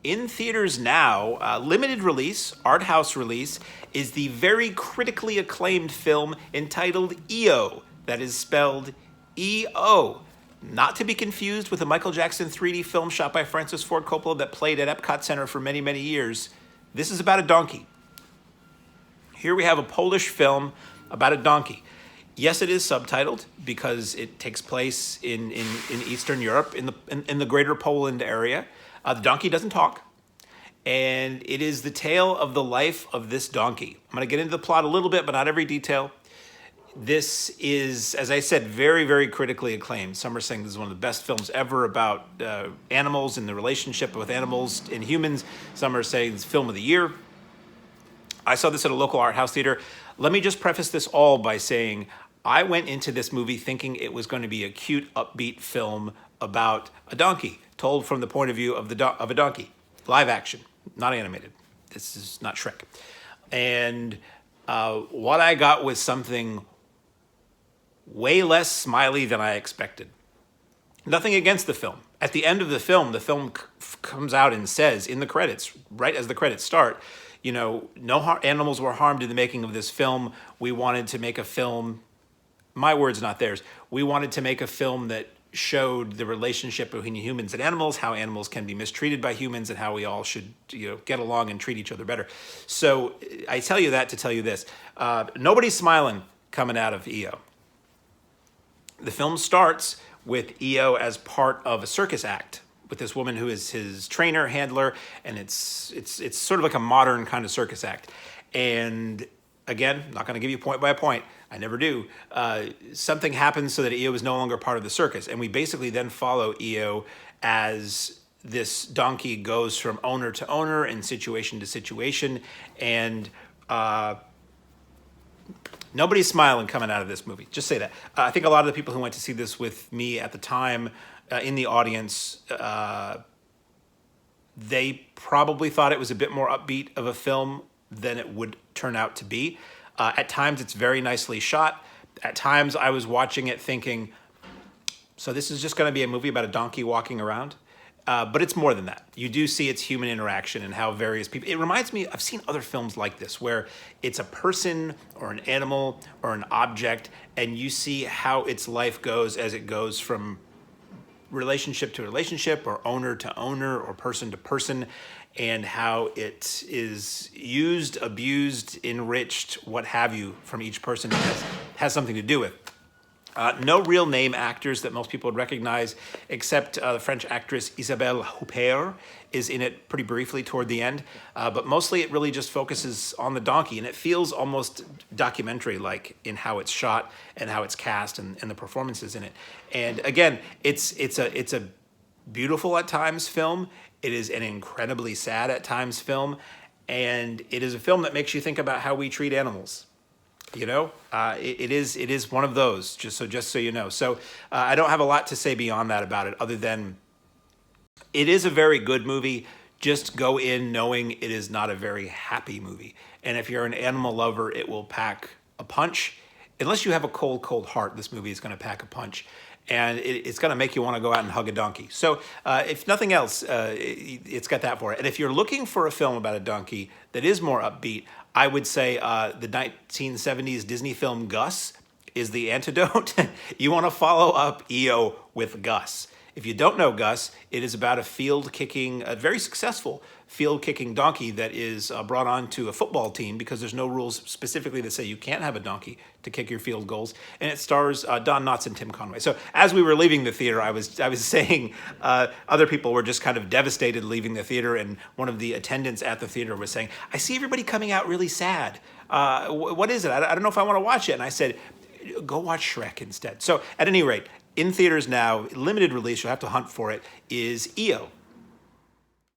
In theaters now, limited release, art house release, is the very critically acclaimed film entitled EO. That is spelled E-O. Not to be confused with a Michael Jackson 3D film shot by Francis Ford Coppola that played at Epcot Center for many, many years. This is about a donkey. Here we have a Polish film about a donkey. Yes, it is subtitled because it takes place in Eastern Europe, in the greater Poland area. The donkey doesn't talk, and it is the tale of the life of this donkey. I'm going to get into the plot a little bit, but not every detail. This is, as I said, very, very critically acclaimed. Some are saying this is one of the best films ever about animals and the relationship with animals and humans. Some are saying it's film of the year. I saw this at a local art house theater. Let me just preface this all by saying I went into this movie thinking it was going to be a cute, upbeat film about a donkey, told from the point of view of a donkey. Live action, not animated. This is not Shrek. And what I got was something way less smiley than I expected. Nothing against the film. At the end of the film comes out and says in the credits, right as the credits start, you know, no animals were harmed in the making of this film. We wanted to make a film, my words, not theirs. We wanted to make a film that showed the relationship between humans and animals, how animals can be mistreated by humans, and how we all should, get along and treat each other better. So I tell you that to tell you this. Nobody's smiling coming out of EO. The film starts with EO as part of a circus act with this woman who is his trainer, handler, and it's sort of like a modern kind of circus act. And again, not going to give you point by point. I never do. Something happens so that EO is no longer part of the circus, and we basically then follow EO as this donkey goes from owner to owner and situation to situation, and nobody's smiling coming out of this movie. Just say that. I think a lot of the people who went to see this with me at the time in the audience, they probably thought it was a bit more upbeat of a film than it would turn out to be. At times, it's very nicely shot. At times, I was watching it thinking, so this is just going to be a movie about a donkey walking around? But it's more than that. You do see its human interaction and how various people... It reminds me, I've seen other films like this where it's a person or an animal or an object, and you see how its life goes as it goes from relationship to relationship or owner to owner or person to person, and how it is used, abused, enriched, what have you, from each person has something to do with. No real name actors that most people would recognize, except the French actress Isabelle Huppert is in it pretty briefly toward the end. But mostly it really just focuses on the donkey, and it feels almost documentary-like in how it's shot and how it's cast and the performances in it. And again, it's a beautiful at times film. It is an incredibly sad at times film, and it is a film that makes you think about how we treat animals. It is one of those, just so you know. So I don't have a lot to say beyond that about it, other than it is a very good movie. Just go in knowing it is not a very happy movie. And if you're an animal lover, it will pack a punch. Unless you have a cold, cold heart, this movie is going to pack a punch. And it's going to make you want to go out and hug a donkey. So if nothing else, it's got that for it. And if you're looking for a film about a donkey that is more upbeat, I would say the 1970s Disney film Gus is the antidote. You want to follow up EO with Gus. If you don't know Gus, it is about a very successful field-kicking donkey that is brought on to a football team because there's no rules specifically that say you can't have a donkey to kick your field goals. And it stars Don Knotts and Tim Conway. So as we were leaving the theater, I was saying other people were just kind of devastated leaving the theater, and one of the attendants at the theater was saying, I see everybody coming out really sad. What is it? I don't know if I want to watch it. And I said, go watch Shrek instead. So at any rate, in theaters now, limited release, you'll have to hunt for it, is EO.